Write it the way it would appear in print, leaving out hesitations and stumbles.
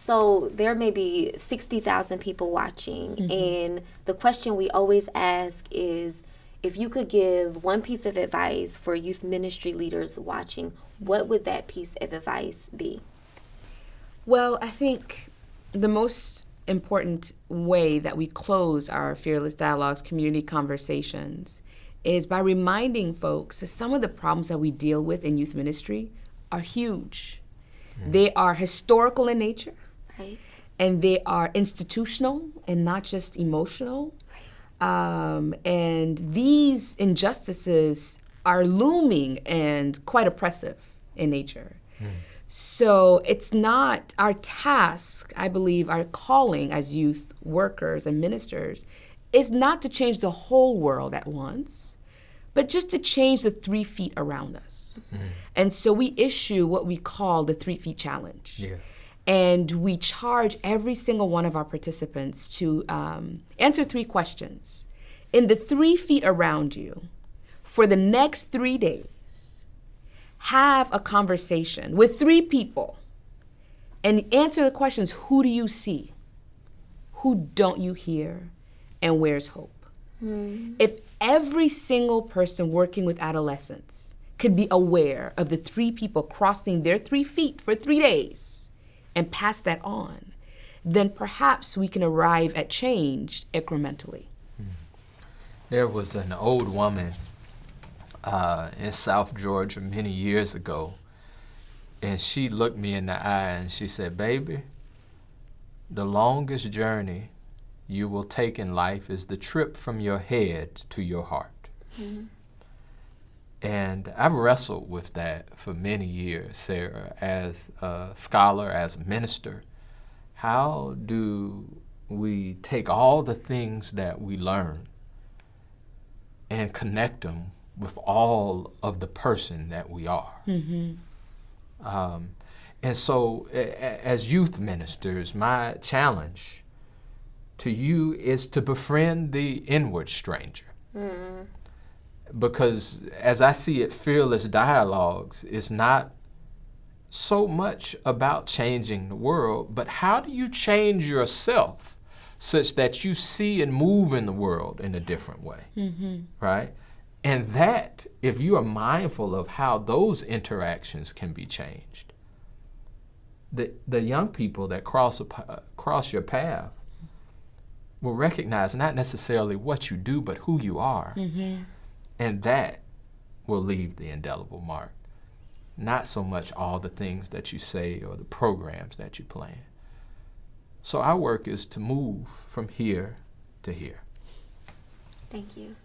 So there may be 60,000 people watching, and the question we always ask is, if you could give one piece of advice for youth ministry leaders watching, what would that piece of advice be? Well, I think the most important way that we close our Fearless Dialogues community conversations is by reminding folks that some of the problems that we deal with in youth ministry are huge. They are historical in nature, Right. and they are institutional and not just emotional. And these injustices are looming and quite oppressive in nature. So it's not our task, I believe, our calling as youth workers and ministers is not to change the whole world at once, but just to change the 3 feet around us. And so we issue what we call the 3 feet challenge. Yeah. And we charge every single one of our participants to answer 3 questions. In the 3 feet around you, for the next 3 days, have a conversation with 3 people and answer the questions: who do you see? Who don't you hear? And where's hope? If every single person working with adolescents could be aware of the 3 people crossing their 3 feet for 3 days and pass that on, then perhaps we can arrive at change incrementally. There was an old woman in South Georgia many years ago, and she looked me in the eye and she said, "Baby, the longest journey you will take in life is the trip from your head to your heart." And I've wrestled with that for many years, Sarah, as a scholar, as a minister. How do we take all the things that we learn and connect them with all of the person that we are? And so as youth ministers, my challenge to you is to befriend the inward stranger. Because as I see it, Fearless Dialogues is not so much about changing the world, but how do you change yourself such that you see and move in the world in a different way, right? And that, if you are mindful of how those interactions can be changed, the young people that cross your path will recognize not necessarily what you do, but who you are. And that will leave the indelible mark. Not so much all the things that you say or the programs that you plan. So our work is to move from here to here. Thank you.